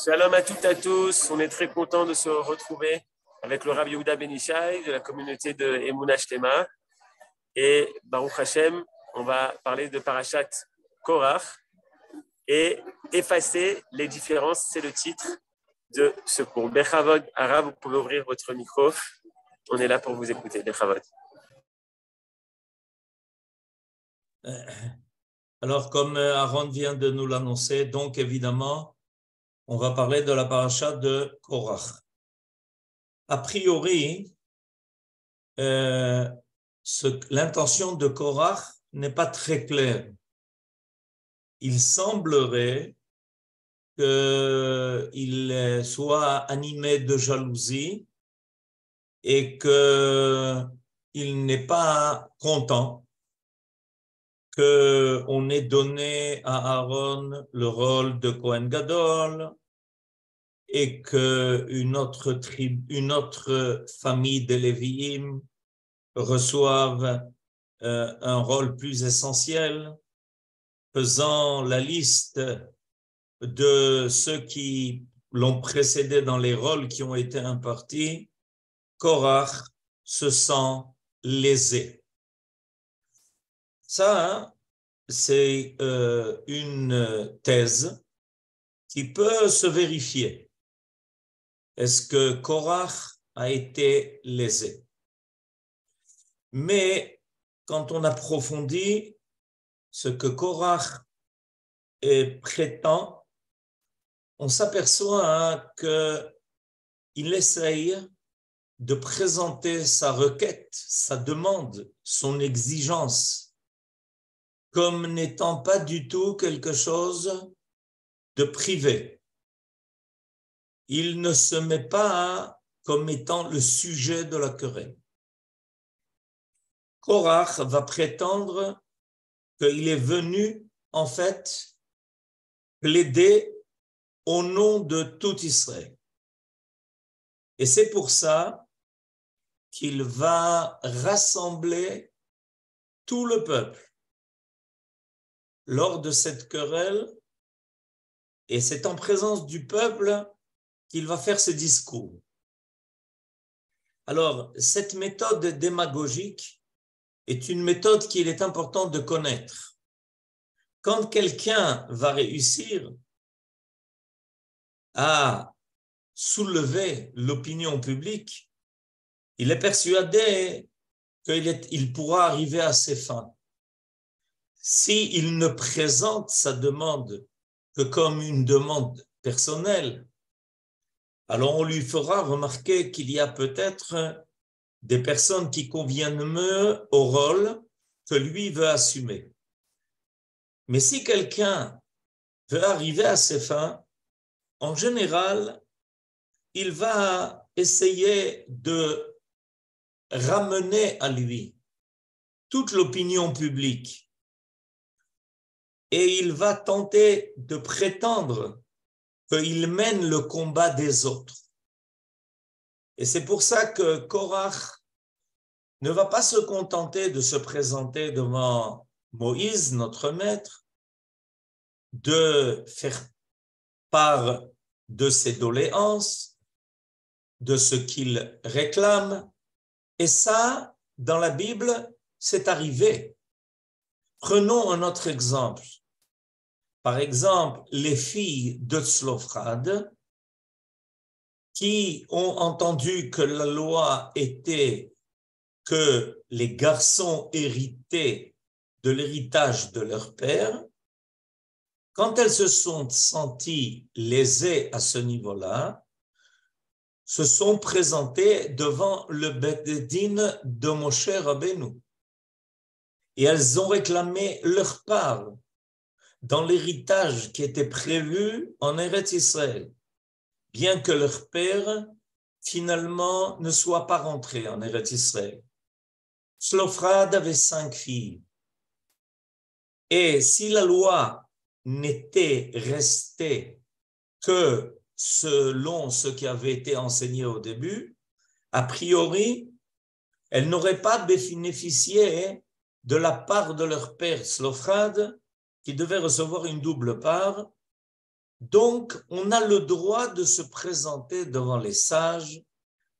Shalom à toutes et à tous. On est très content de se retrouver avec le Rav Yehuda Ben Ishai de la communauté de Emunah Shlema. Et Baruch Hashem, on va parler de Parashat Korach et effacer les différences. C'est le titre de ce cours. Bechavod, Arabe, vous pouvez ouvrir votre micro. On est là pour vous écouter. Bechavod. Alors, comme Aaron vient de nous l'annoncer, donc évidemment, on va parler de la paracha de Korach. A priori, l'intention de Korach n'est pas très claire. Il semblerait qu'il soit animé de jalousie et qu'il n'est pas content qu'on ait donné à Aaron le rôle de Kohen Gadol et qu'une autre famille de Lévi'im reçoive un rôle plus essentiel, faisant la liste de ceux qui l'ont précédé dans les rôles qui ont été impartis. Korach se sent lésé. Ça, c'est une thèse qui peut se vérifier. Est-ce que Korach a été lésé? Mais quand on approfondit ce que Korach prétend, on s'aperçoit qu'il essaye de présenter sa requête, sa demande, son exigence, comme n'étant pas du tout quelque chose de privé. Il ne se met pas comme étant le sujet de la querelle. Korach va prétendre qu'il est venu, en fait, plaider au nom de tout Israël. Et c'est pour ça qu'il va rassembler tout le peuple lors de cette querelle, et c'est en présence du peuple qu'il va faire ce discours. Alors, cette méthode démagogique est une méthode qu'il est important de connaître. Quand quelqu'un va réussir à soulever l'opinion publique, il est persuadé qu'il pourra arriver à ses fins. S'il ne présente sa demande que comme une demande personnelle, alors on lui fera remarquer qu'il y a peut-être des personnes qui conviennent mieux au rôle que lui veut assumer. Mais si quelqu'un veut arriver à ses fins, en général, il va essayer de ramener à lui toute l'opinion publique et il va tenter de prétendre qu'il mène le combat des autres. Et c'est pour ça que Korach ne va pas se contenter de se présenter devant Moïse, notre maître, de faire part de ses doléances, de ce qu'il réclame. Et ça, dans la Bible, c'est arrivé. Prenons un autre exemple. Par exemple, les filles de Tzlophrad qui ont entendu que la loi était que les garçons héritaient de l'héritage de leur père, quand elles se sont senties lésées à ce niveau-là, se sont présentées devant le Beth Din de Moshe Rabbeinu. Et elles ont réclamé leur part dans l'héritage qui était prévu en Eretz Israël, bien que leur père, finalement, ne soit pas rentré en Eretz Israël. Tzlophrad avait 5 filles. Et si la loi n'était restée que selon ce qui avait été enseigné au début, a priori, elles n'auraient pas bénéficié de la part de leur père Tzlophrad, qui devait recevoir une double part, Donc, on a le droit de se présenter devant les sages,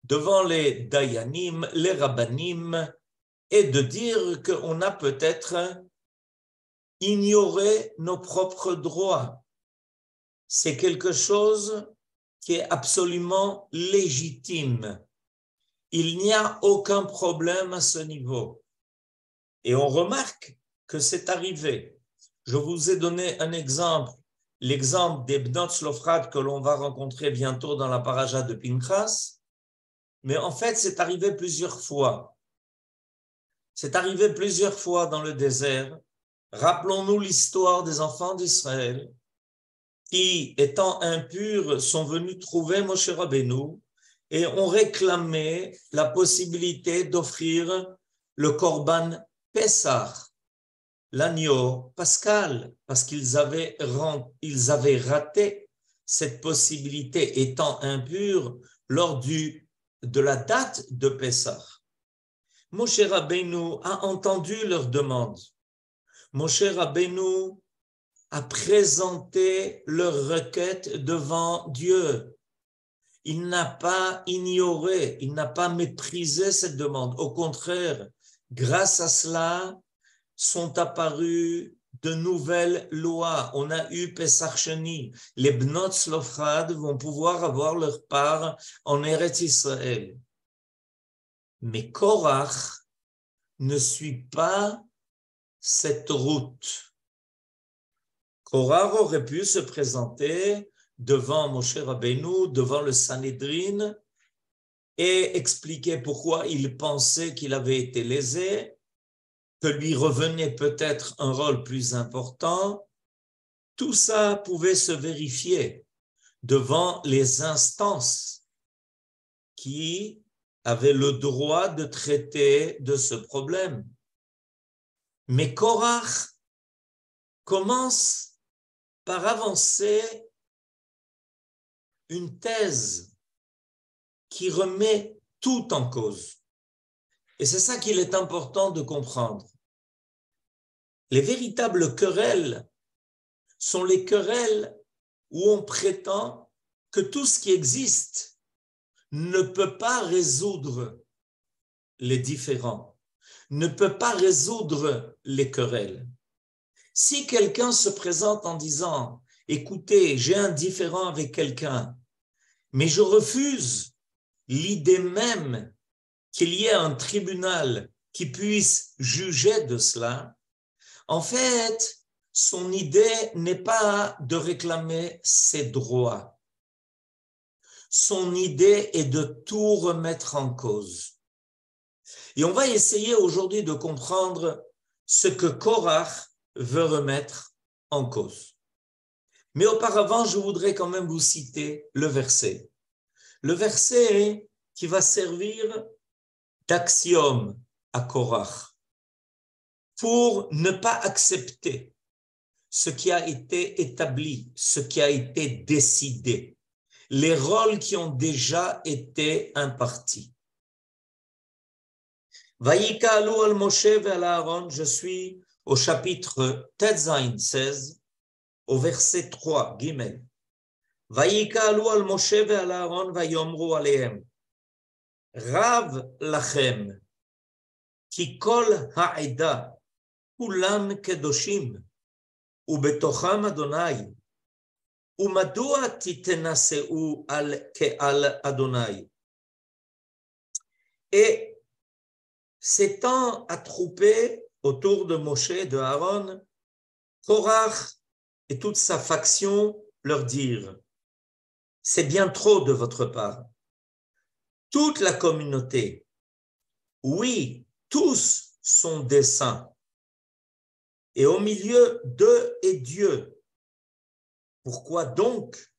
devant les dayanim, les rabbanim, et de dire qu'on a peut-être ignoré nos propres droits. C'est quelque chose qui est absolument légitime. Il n'y a aucun problème à ce niveau. Et on remarque que c'est arrivé. Je vous ai donné un exemple, l'exemple des Bnot Tzlofchad que l'on va rencontrer bientôt dans la paracha de Pinchas, mais en fait, c'est arrivé plusieurs fois. C'est arrivé plusieurs fois dans le désert. Rappelons-nous l'histoire des enfants d'Israël qui, étant impurs, sont venus trouver Moshe Rabbeinu et ont réclamé la possibilité d'offrir le Korban Pessah, l'agneau pascal, parce qu'ils avaient raté cette possibilité étant impurs lors de la date de Pessah. Moshe Rabbeinu a entendu leur demande. Moshe Rabbeinu a présenté leur requête devant Dieu. Il n'a pas ignoré, il n'a pas méprisé cette demande. Au contraire, grâce à cela, sont apparues de nouvelles lois. On a eu Pesach Sheni. Les Bnot Tzlofchad vont pouvoir avoir leur part en Eretz Israël. Mais Korach ne suit pas cette route. Korach aurait pu se présenter devant Moshe Rabbeinu, devant le Sanhédrin, et expliquer pourquoi il pensait qu'il avait été lésé, que lui revenait peut-être un rôle plus important. Tout ça pouvait se vérifier devant les instances qui avaient le droit de traiter de ce problème. Mais Korach commence par avancer une thèse qui remet tout en cause. Et c'est ça qu'il est important de comprendre. Les véritables querelles sont les querelles où on prétend que tout ce qui existe ne peut pas résoudre les différends, ne peut pas résoudre les querelles. Si quelqu'un se présente en disant « Écoutez, j'ai un différend avec quelqu'un, mais je refuse l'idée même qu'il y ait un tribunal qui puisse juger de cela », en fait, son idée n'est pas de réclamer ses droits. Son idée est de tout remettre en cause. Et on va essayer aujourd'hui de comprendre ce que Korach veut remettre en cause. Mais auparavant, je voudrais quand même vous citer le verset. Le verset qui va servir d'axiome à Korach pour ne pas accepter ce qui a été établi, ce qui a été décidé, les rôles qui ont déjà été impartis. Vayikalu al Moshe ve'al Aaron, je suis au chapitre Tetzain 16, au verset 3, Gimel. Vayikalu al Moshe ve'al Aaron vayomru alehem. Rav lachem, ki kol ha'eda, kulam kedoshim, ubetocham Adonai, umadua titenaseu al ke'al Adonai. Et s'étant attroupés autour de Moshe et de Aaron, Korach et toute sa faction leur dirent « C'est bien trop de votre part. Toute la communauté, oui, tous sont des saints. Et au milieu d'eux est Dieu. Pourquoi donc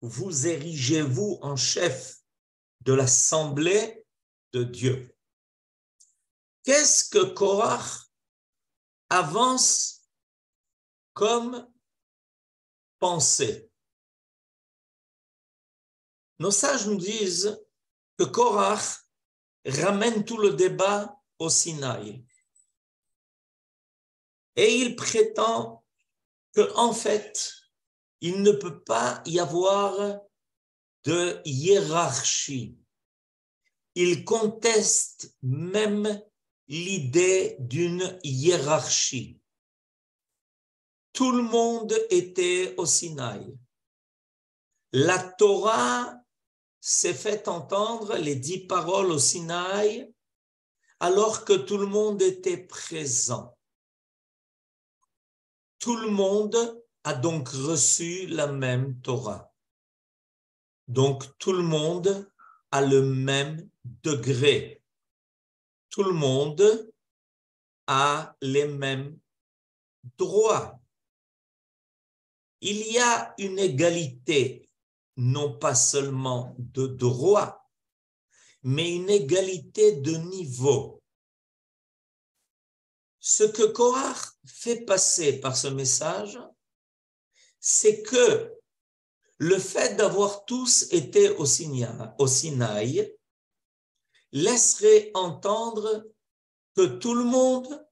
vous érigez-vous en chef de l'assemblée de Dieu ?» Qu'est-ce que Korach avance comme pensée? Nos sages nous disent que Korach ramène tout le débat au Sinaï. Et il prétend que, en fait, il ne peut pas y avoir de hiérarchie. Il conteste même l'idée d'une hiérarchie. Tout le monde était au Sinaï. La Torah s'est fait entendre les 10 paroles au Sinaï alors que tout le monde était présent. Tout le monde a donc reçu la même Torah. Donc tout le monde a le même degré. Tout le monde a les mêmes droits. Il y a une égalité, non pas seulement de droits, mais une égalité de niveau. Ce que Korach fait passer par ce message, c'est que le fait d'avoir tous été au Sinaï laisserait entendre que tout le monde,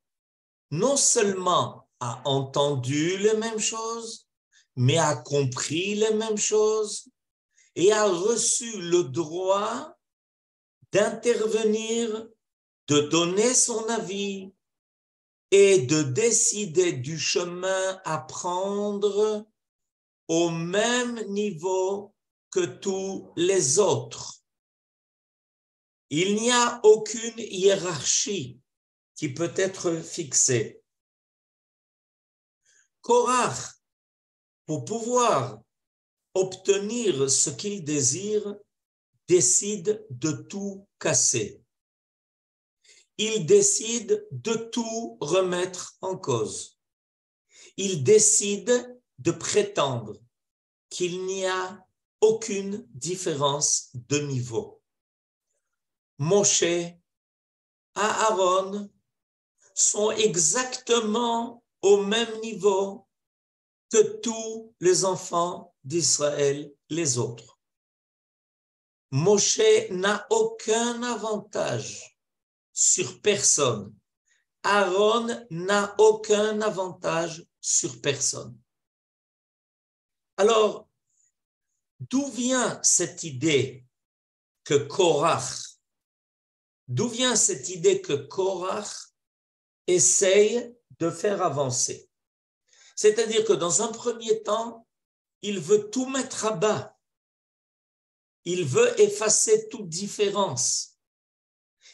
non seulement a entendu les mêmes choses, mais a compris les mêmes choses et a reçu le droit d'intervenir, de donner son avis et de décider du chemin à prendre au même niveau que tous les autres. Il n'y a aucune hiérarchie qui peut être fixée. Korach, pour pouvoir obtenir ce qu'il désire, décide de tout casser. Il décide de tout remettre en cause. Il décide de prétendre qu'il n'y a aucune différence de niveau. Moshe, Aaron sont exactement au même niveau que tous les enfants d'Israël, les autres. Moshe n'a aucun avantage sur personne. Aaron n'a aucun avantage sur personne. Alors, d'où vient cette idée que Korach essaye de faire avancer? C'est-à-dire que dans un premier temps, il veut tout mettre à bas. Il veut effacer toute différence.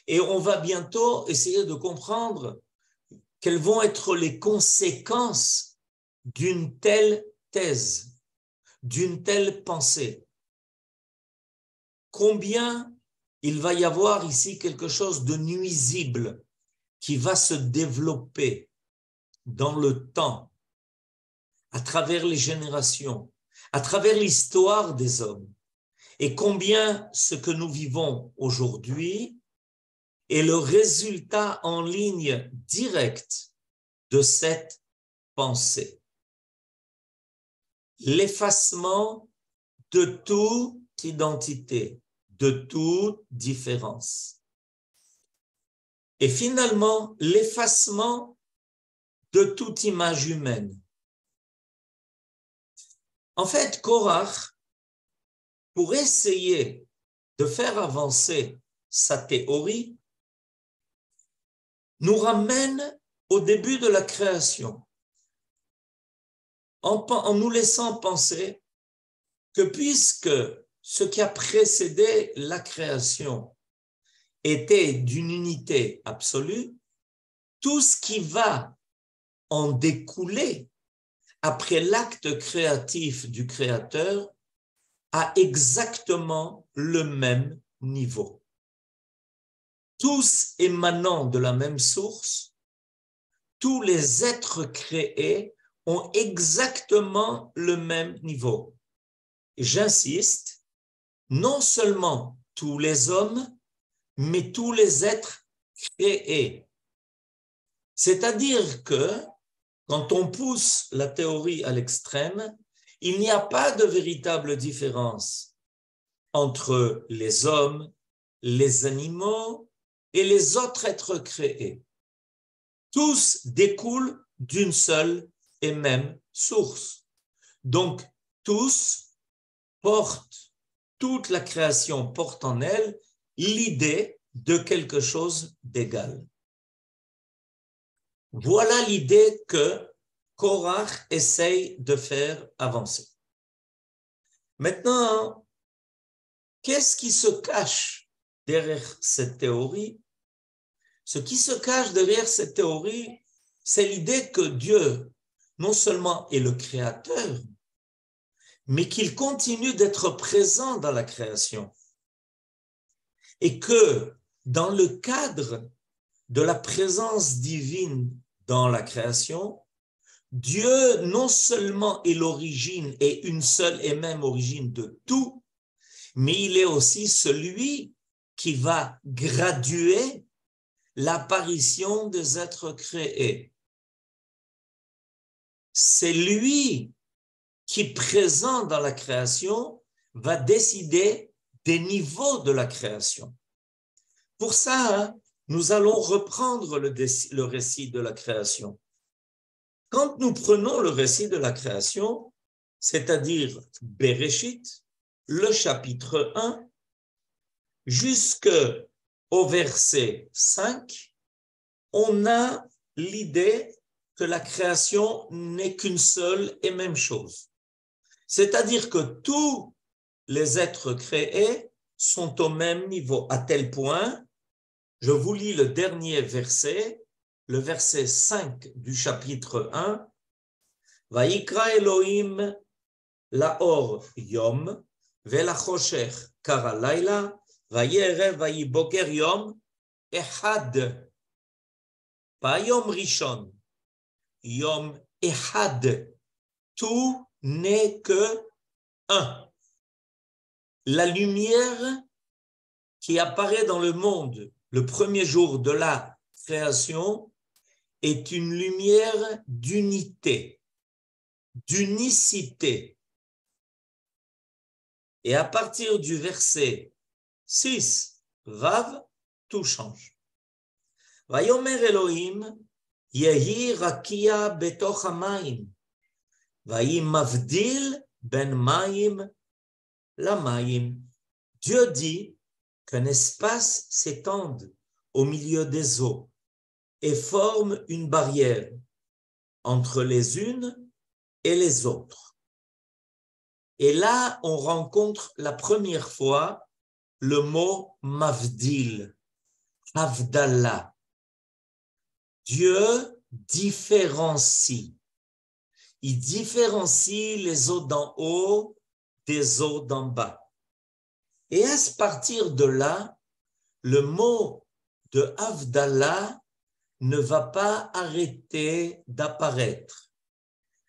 Et on va bientôt essayer de comprendre quelles vont être les conséquences d'une telle thèse, d'une telle pensée. Combien il va y avoir ici quelque chose de nuisible qui va se développer dans le temps, à travers les générations, à travers l'histoire des hommes. Et combien ce que nous vivons aujourd'hui est le résultat en ligne directe de cette pensée. L'effacement de toute identité, de toute différence. Et finalement, l'effacement de toute image humaine. En fait, Korach, pour essayer de faire avancer sa théorie, nous ramène au début de la création, en nous laissant penser que puisque ce qui a précédé la création était d'une unité absolue, tout ce qui va en découler après l'acte créatif du Créateur a exactement le même niveau. Tous émanant de la même source, tous les êtres créés ont exactement le même niveau. Et j'insiste, non seulement tous les hommes, mais tous les êtres créés. C'est-à-dire que quand on pousse la théorie à l'extrême, il n'y a pas de véritable différence entre les hommes, les animaux et les autres êtres créés. Tous découlent d'une seule et même source. Donc, tous toute la création porte en elle l'idée de quelque chose d'égal. Voilà l'idée que Korach essaye de faire avancer. Maintenant, qu'est-ce qui se cache derrière cette théorie? Ce qui se cache derrière cette théorie, c'est l'idée que Dieu, non seulement est le créateur, mais qu'il continue d'être présent dans la création. Et que dans le cadre de la présence divine dans la création, Dieu non seulement est l'origine et une seule et même origine de tout, mais il est aussi celui qui va graduer l'apparition des êtres créés. C'est lui qui, présent dans la création, va décider des niveaux de la création. Pour ça, nous allons reprendre le récit de la création. Quand nous prenons le récit de la création, c'est-à-dire Bereshit, le chapitre 1, jusqu'au verset 5, on a l'idée que la création n'est qu'une seule et même chose. C'est-à-dire que tous les êtres créés sont au même niveau, à tel point, je vous lis le dernier verset, le verset 5 du chapitre 1, « Vayikra Elohim laor yom, velachosher kara laila, vayerev vayiboker yom, echad. » Pas yom rishon, yom echad. Tout n'est que un. La lumière qui apparaît dans le monde le premier jour de la création est une lumière d'unité, d'unicité. Et à partir du verset 6, Vav, tout change. Vayomer Elohim, yehi rakia betoch hamayim, vayi mavdil ben mayim la mayim. Dieu dit qu'un espace s'étende au milieu des eaux et forme une barrière entre les unes et les autres. Et là, on rencontre la première fois le mot mavdil, Havdalah. Dieu différencie. Il différencie les eaux d'en haut des eaux d'en bas. Et à partir de là, le mot de Havdalah ne va pas arrêter d'apparaître.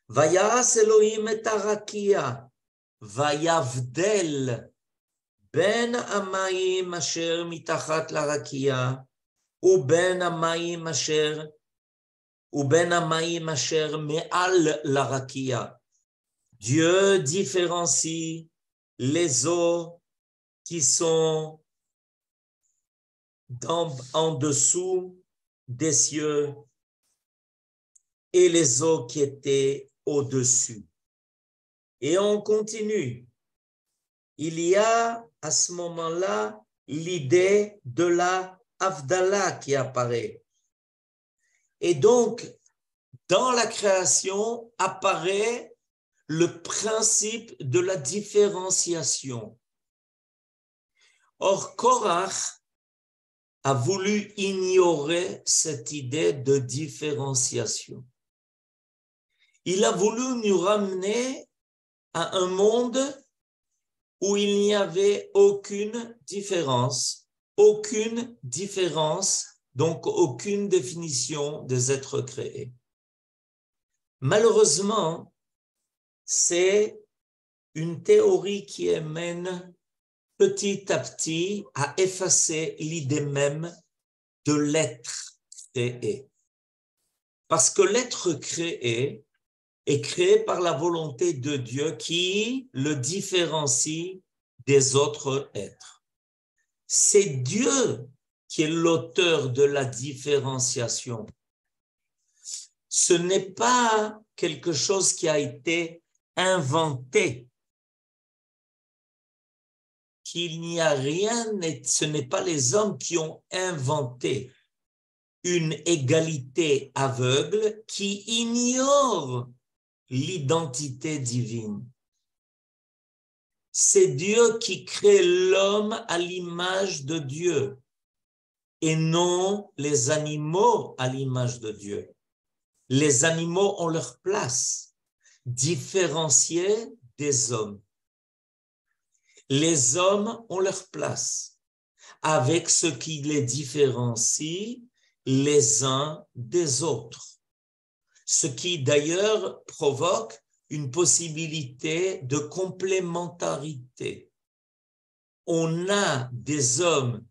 Vayas Elohim et Arakia, Vayavdel, Ben Amayim Asher mitachat l'Arakia, ou Ben Amayim Asher me'al l'Arakia. Dieu différencie les eaux qui sont en dessous des cieux et les eaux qui étaient au-dessus. Et on continue. Il y a à ce moment-là l'idée de la Havdalah qui apparaît. Et donc, dans la création apparaît le principe de la différenciation. Or, Korach a voulu ignorer cette idée de différenciation. Il a voulu nous ramener à un monde où il n'y avait aucune différence, donc aucune définition des êtres créés. Malheureusement, c'est une théorie qui mène petit à petit à effacer l'idée même de l'être créé. Parce que l'être créé est créé par la volonté de Dieu qui le différencie des autres êtres. C'est Dieu qui est l'auteur de la différenciation. Ce n'est pas quelque chose qui a été inventé, qu'il n'y a rien, ce n'est pas les hommes qui ont inventé une égalité aveugle qui ignore l'identité divine. C'est Dieu qui crée l'homme à l'image de Dieu et non les animaux à l'image de Dieu. Les animaux ont leur place, différenciés des hommes. Les hommes ont leur place, avec ce qui les différencie les uns des autres. Ce qui d'ailleurs provoque une possibilité de complémentarité. On a des hommes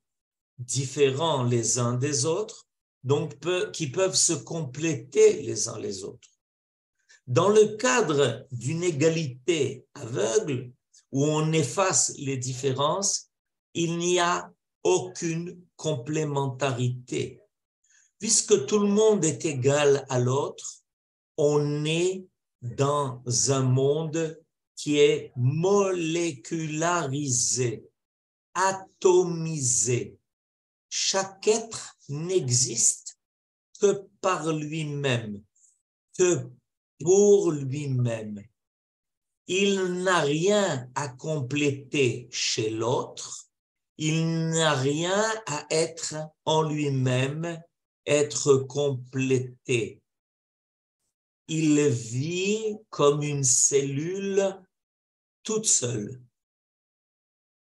différents les uns des autres, donc qui peuvent se compléter les uns les autres. Dans le cadre d'une égalité aveugle, où on efface les différences, il n'y a aucune complémentarité. Puisque tout le monde est égal à l'autre, on est dans un monde qui est molécularisé, atomisé. Chaque être n'existe que par lui-même, que pour lui-même. Il n'a rien à compléter chez l'autre, il n'a rien à être en lui-même, être complété. Il vit comme une cellule toute seule,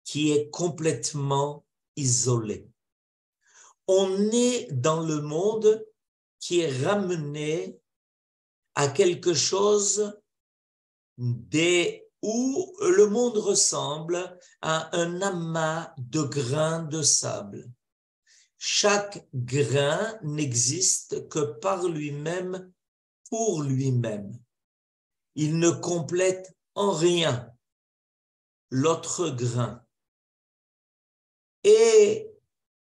qui est complètement isolée. On est dans le monde qui est ramené à quelque chose où le monde ressemble à un amas de grains de sable. Chaque grain n'existe que par lui-même, pour lui-même. Il ne complète en rien l'autre grain. Et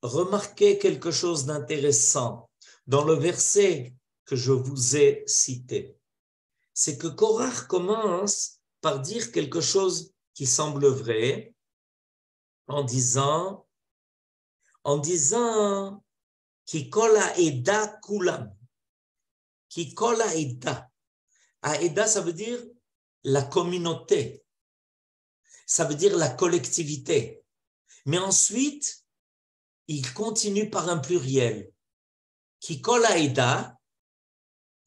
remarquez quelque chose d'intéressant dans le verset que je vous ai cité. C'est que Korach commence par dire quelque chose qui semble vrai en disant Ki kol ha'eda kulam. Ki kol ha'eda. Ha'eda, ça veut dire la communauté. Ça veut dire la collectivité. Mais ensuite, il continue par un pluriel. Ki kol ha'eda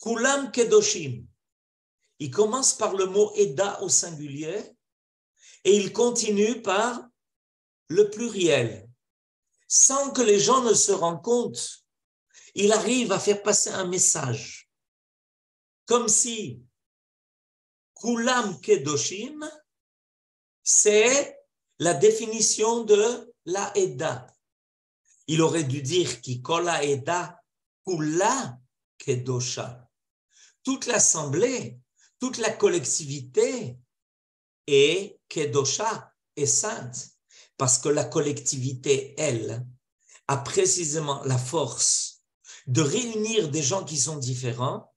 kulam kedoshim. Il commence par le mot Eda au singulier et il continue par le pluriel. Sans que les gens ne se rendent compte, il arrive à faire passer un message. Comme si Kulam Kedoshim, c'est la définition de la Eda. Il aurait dû dire Ki kol ha'eda Kula Kedosha. Toute l'assemblée, toute la collectivité est Kedosha, est sainte, parce que la collectivité, elle, a précisément la force de réunir des gens qui sont différents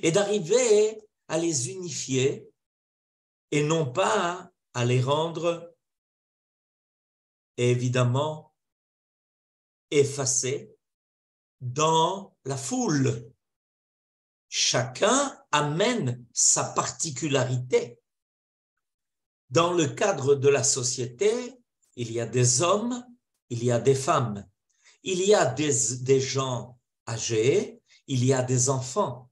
et d'arriver à les unifier et non pas à les rendre, évidemment, effacés dans la foule. Chacun amène sa particularité. Dans le cadre de la société, il y a des hommes, il y a des femmes, il y a des gens âgés, il y a des enfants,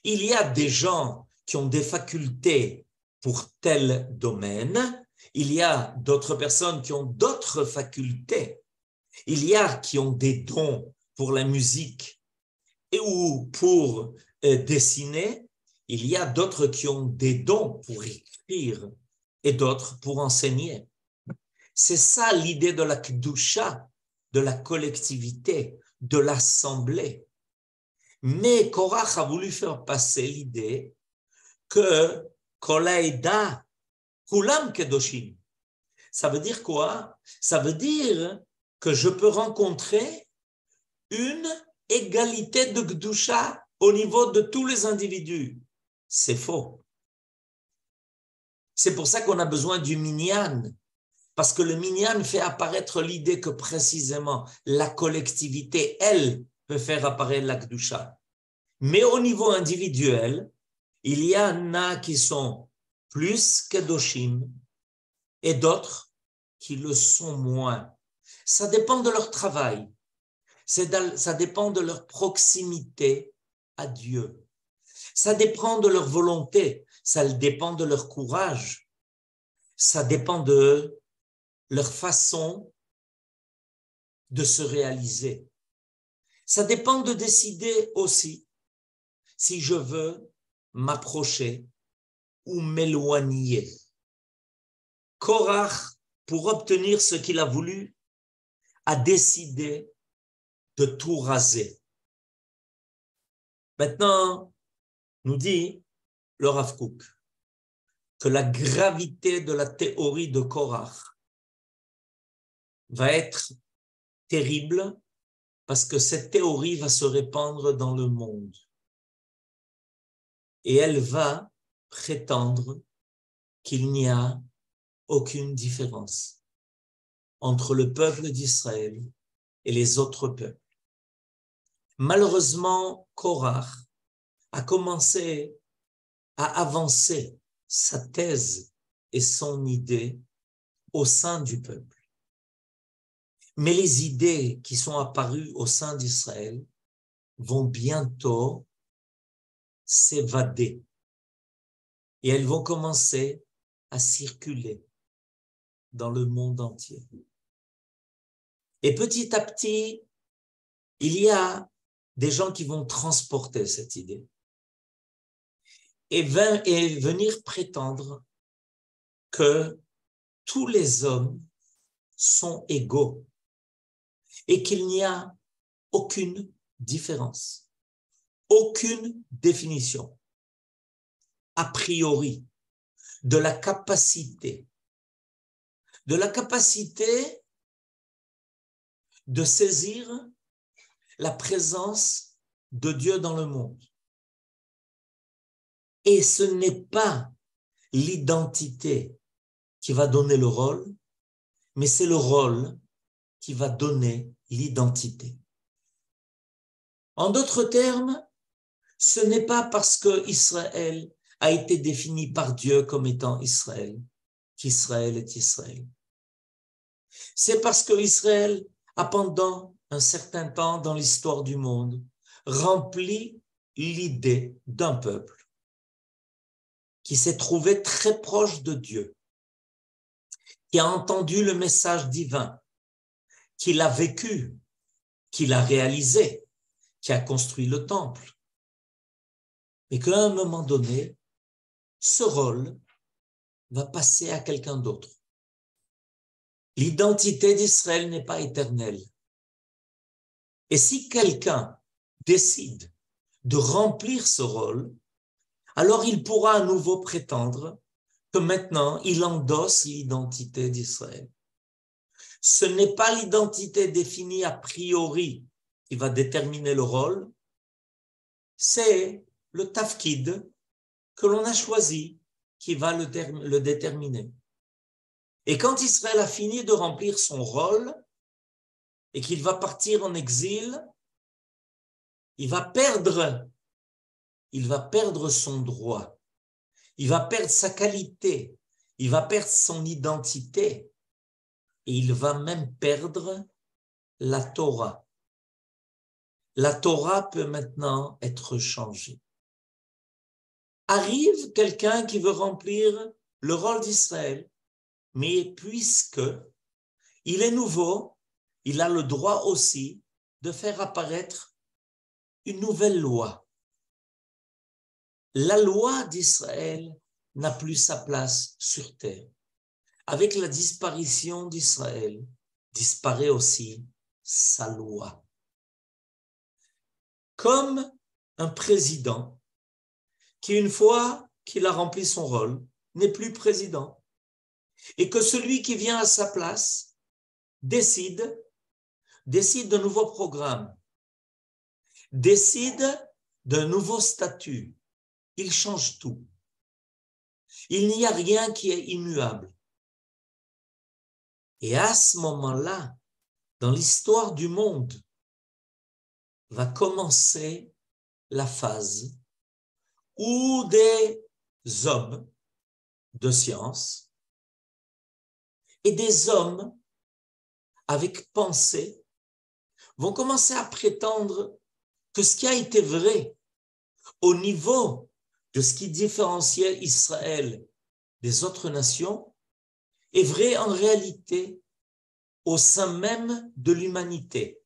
il y a des gens qui ont des facultés pour tel domaine, il y a d'autres personnes qui ont d'autres facultés, il y a qui ont des dons pour la musique ou pour dessiner, il y a d'autres qui ont des dons pour écrire et d'autres pour enseigner. C'est ça l'idée de la Kedusha, de la collectivité, de l'assemblée. Mais Korach a voulu faire passer l'idée que Kol ha'eda kulam kedoshim. Ça veut dire quoi? Ça veut dire que je peux rencontrer une égalité de Kedusha au niveau de tous les individus. C'est faux. C'est pour ça qu'on a besoin du minyan, parce que le minyan fait apparaître l'idée que précisément la collectivité, elle, peut faire apparaître la kedusha. Mais au niveau individuel, il y en a qui sont plus kedoshim et d'autres qui le sont moins. Ça dépend de leur travail, ça dépend de leur proximité à Dieu. Ça dépend de leur volonté, ça dépend de leur courage, ça dépend de leur façon de se réaliser. Ça dépend de décider aussi si je veux m'approcher ou m'éloigner. Korach, pour obtenir ce qu'il a voulu, a décidé de tout raser. Maintenant, nous dit le Rav Kook que la gravité de la théorie de Korach va être terrible parce que cette théorie va se répandre dans le monde et elle va prétendre qu'il n'y a aucune différence entre le peuple d'Israël et les autres peuples. Malheureusement, Korach a commencé à avancer sa thèse et son idée au sein du peuple. Mais les idées qui sont apparues au sein d'Israël vont bientôt s'évader et elles vont commencer à circuler dans le monde entier. Et petit à petit, il y a des gens qui vont transporter cette idée et venir prétendre que tous les hommes sont égaux et qu'il n'y a aucune différence, aucune définition, a priori, de la capacité de saisir la présence de Dieu dans le monde. Et ce n'est pas l'identité qui va donner le rôle, mais c'est le rôle qui va donner l'identité. En d'autres termes, ce n'est pas parce que Israël a été défini par Dieu comme étant Israël, qu'Israël est Israël. C'est parce que Israël a pendant un certain temps dans l'histoire du monde rempli l'idée d'un peuple qui s'est trouvé très proche de Dieu, qui a entendu le message divin, qui l'a vécu, qui l'a réalisé, qui a construit le temple. Mais qu'à un moment donné, ce rôle va passer à quelqu'un d'autre. L'identité d'Israël n'est pas éternelle. Et si quelqu'un décide de remplir ce rôle, alors il pourra à nouveau prétendre que maintenant il endosse l'identité d'Israël. Ce n'est pas l'identité définie a priori qui va déterminer le rôle, c'est le tafkid que l'on a choisi qui va le déterminer. Et quand Israël a fini de remplir son rôle et qu'il va partir en exil, il va perdre son droit, il va perdre sa qualité, il va perdre son identité et il va même perdre la Torah. La Torah peut maintenant être changée. Arrive quelqu'un qui veut remplir le rôle d'Israël, mais puisque il est nouveau, il a le droit aussi de faire apparaître une nouvelle loi. La loi d'Israël n'a plus sa place sur terre. Avec la disparition d'Israël, disparaît aussi sa loi. Comme un président qui, une fois qu'il a rempli son rôle, n'est plus président, et que celui qui vient à sa place décide de nouveaux programmes, décide d'un nouveau statut. Il change tout. Il n'y a rien qui est immuable. Et à ce moment-là, dans l'histoire du monde, va commencer la phase où des hommes de science et des hommes avec pensée vont commencer à prétendre que ce qui a été vrai au niveau de ce qui différenciait Israël des autres nations est vrai en réalité au sein même de l'humanité.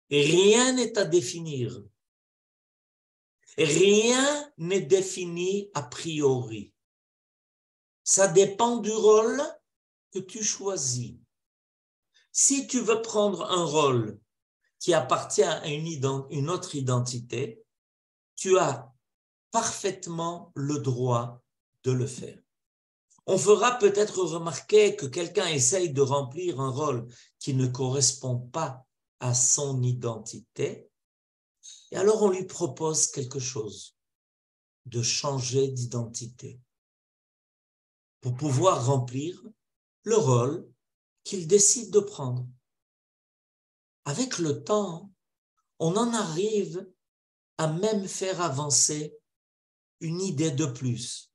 Et rien n'est à définir. Rien n'est défini a priori. Ça dépend du rôle que tu choisis. Si tu veux prendre un rôle qui appartient à une autre identité, tu as parfaitement le droit de le faire. On fera peut-être remarquer que quelqu'un essaye de remplir un rôle qui ne correspond pas à son identité, et alors on lui propose quelque chose, de changer d'identité, pour pouvoir remplir le rôle qu'il décide de prendre. Avec le temps, on en arrive à même faire avancer une idée de plus,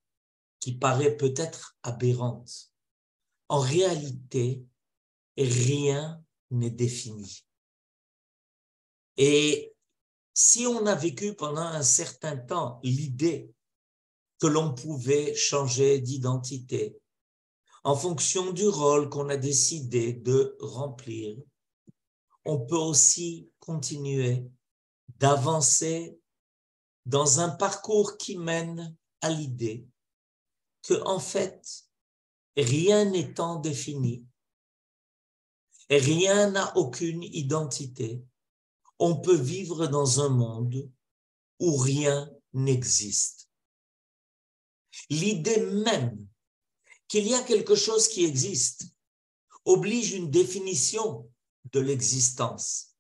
qui paraît peut-être aberrante. En réalité, rien n'est défini. Et si on a vécu pendant un certain temps l'idée que l'on pouvait changer d'identité en fonction du rôle qu'on a décidé de remplir, on peut aussi continuer d'avancer dans un parcours qui mène à l'idée que, en fait, rien n'étant défini, rien n'a aucune identité, on peut vivre dans un monde où rien n'existe. L'idée même qu'il y a quelque chose qui existe oblige une définition de l'existence.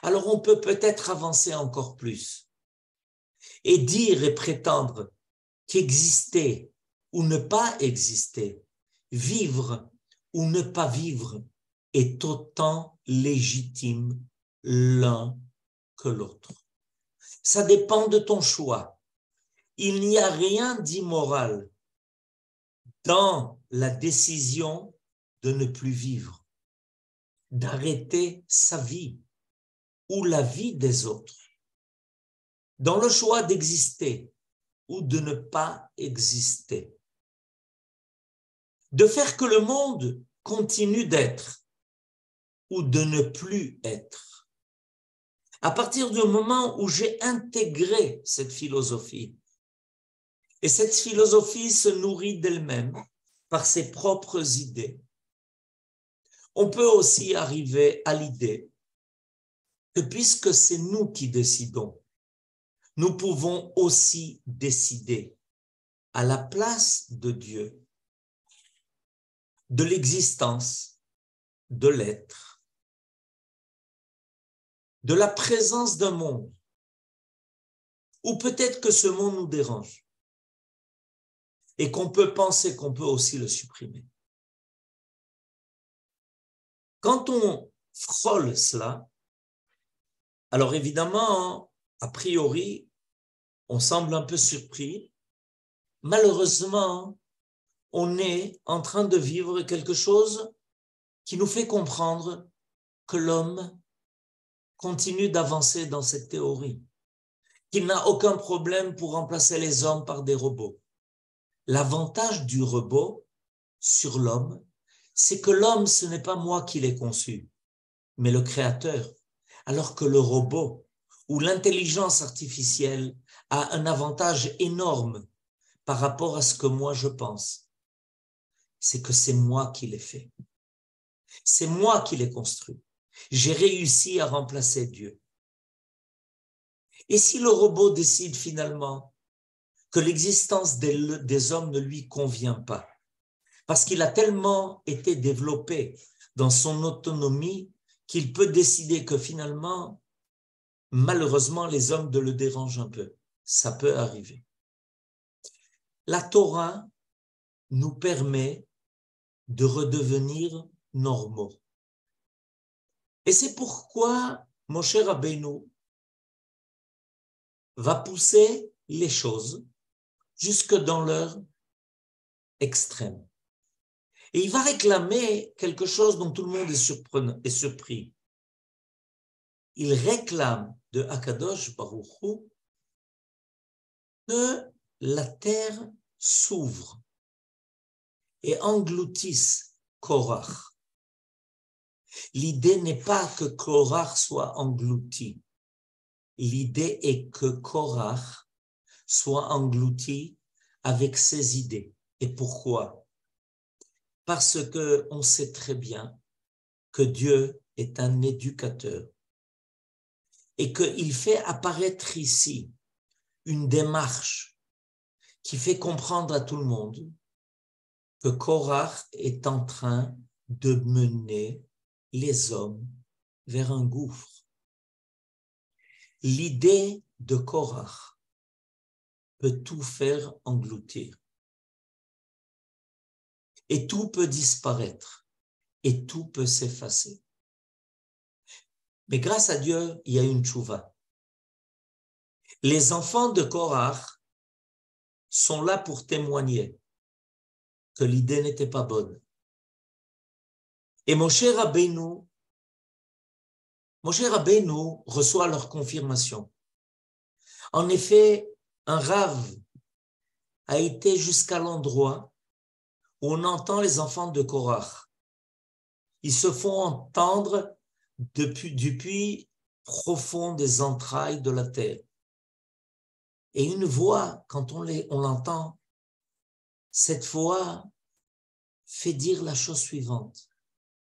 Alors on peut peut-être avancer encore plus et dire et prétendre qu'exister ou ne pas exister, vivre ou ne pas vivre est autant légitime l'un que l'autre. Ça dépend de ton choix. Il n'y a rien d'immoral dans la décision de ne plus vivre, d'arrêter sa vie ou la vie des autres, dans le choix d'exister ou de ne pas exister, de faire que le monde continue d'être ou de ne plus être. À partir du moment où j'ai intégré cette philosophie, et cette philosophie se nourrit d'elle-même par ses propres idées, on peut aussi arriver à l'idée que puisque c'est nous qui décidons, nous pouvons aussi décider à la place de Dieu, de l'existence, de l'être, de la présence d'un monde, ou peut-être que ce monde nous dérange et qu'on peut penser qu'on peut aussi le supprimer. Quand on frôle cela, alors évidemment, a priori, on semble un peu surpris. Malheureusement, on est en train de vivre quelque chose qui nous fait comprendre que l'homme continue d'avancer dans cette théorie, qu'il n'a aucun problème pour remplacer les hommes par des robots. L'avantage du robot sur l'homme, c'est que l'homme, ce n'est pas moi qui l'ai conçu, mais le créateur. Alors que le robot ou l'intelligence artificielle a un avantage énorme par rapport à ce que moi je pense. C'est que c'est moi qui l'ai fait. C'est moi qui l'ai construit. J'ai réussi à remplacer Dieu. Et si le robot décide finalement que l'existence des hommes ne lui convient pas, parce qu'il a tellement été développé dans son autonomie qu'il peut décider que finalement, malheureusement, les hommes le dérangent un peu. Ça peut arriver. la Torah nous permet de redevenir normaux. Et c'est pourquoi Moshe Rabbeinu va pousser les choses jusque dans leur extrême. Et il va réclamer quelque chose dont tout le monde est surpris. Il réclame de Akadosh Baruch Hu que la terre s'ouvre et engloutisse Korach. L'idée n'est pas que Korach soit englouti. L'idée est que Korach soit englouti avec ses idées. Et pourquoi? Parce qu'on sait très bien que Dieu est un éducateur et qu'il fait apparaître ici une démarche qui fait comprendre à tout le monde que Korach est en train de mener les hommes vers un gouffre. L'idée de Korach peut tout faire engloutir. Et tout peut disparaître. Et tout peut s'effacer. Mais grâce à Dieu, il y a une tchouva. Les enfants de Korach sont là pour témoigner que l'idée n'était pas bonne. Et Moshe Rabbeinu reçoit leur confirmation. En effet, un rave a été jusqu'à l'endroit où on entend les enfants de Korach. Ils se font entendre du puits profond des entrailles de la terre. Et une voix, quand on l'entend, cette voix fait dire la chose suivante.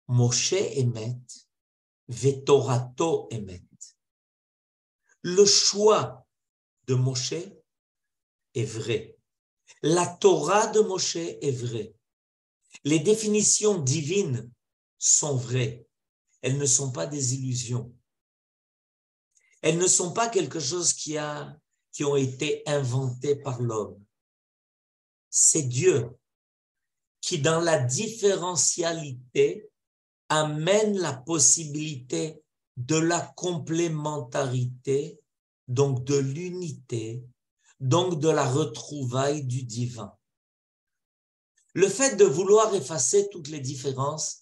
Moshe Emet, Vetorato Emet. Le choix de Moshe est vrai. La Torah de Moshe est vraie. Les définitions divines sont vraies. Elles ne sont pas des illusions. Elles ne sont pas quelque chose qui ont été inventées par l'homme. C'est Dieu qui, dans la différentialité, amène la possibilité de la complémentarité, donc de l'unité, donc de la retrouvaille du divin. Le fait de vouloir effacer toutes les différences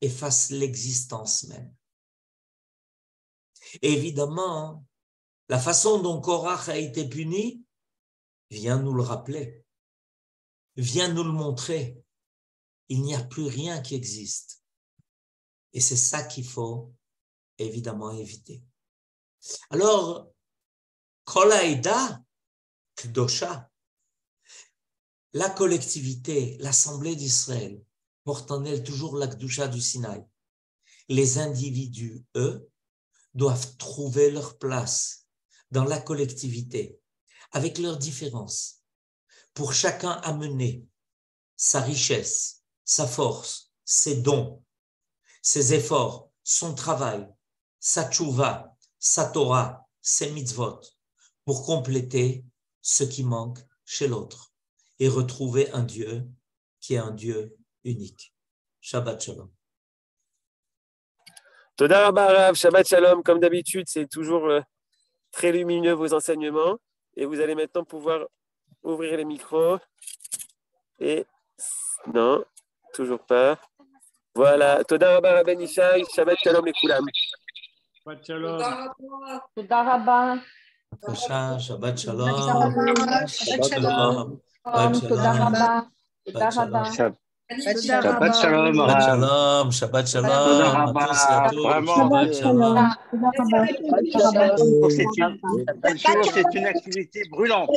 efface l'existence même. Et évidemment, la façon dont Korach a été puni vient nous le rappeler, vient nous le montrer. Il n'y a plus rien qui existe. Et c'est ça qu'il faut évidemment éviter. Alors, Kol Haïda Kdosha, la collectivité, l'Assemblée d'Israël, porte en elle toujours la Kdusha du Sinaï. Les individus, eux, doivent trouver leur place dans la collectivité, avec leurs différences, pour chacun amener sa richesse, sa force, ses dons, ses efforts, son travail, sa tchouva, sa Torah, ses mitzvot, pour compléter ce qui manque chez l'autre et retrouver un Dieu qui est un Dieu unique. Shabbat Shalom. Toda Rabba Rav, Shabbat Shalom. Comme d'habitude, c'est toujours très lumineux vos enseignements. Et vous allez maintenant pouvoir ouvrir les micros. Et non, toujours pas. Voilà. Toda Rabba Rabben Ishai, Shabbat Shalom les Koulam. Shabbat Shalom. Toda Rabba. Shabbat Shalom. Shabbat Shalom. Toda Rabba. Toda Rabba. Shabbat Shalom. Shabbat Shalom à tous et à toutes. Vraiment, Shabbat Shalom. c'est une activité brûlante.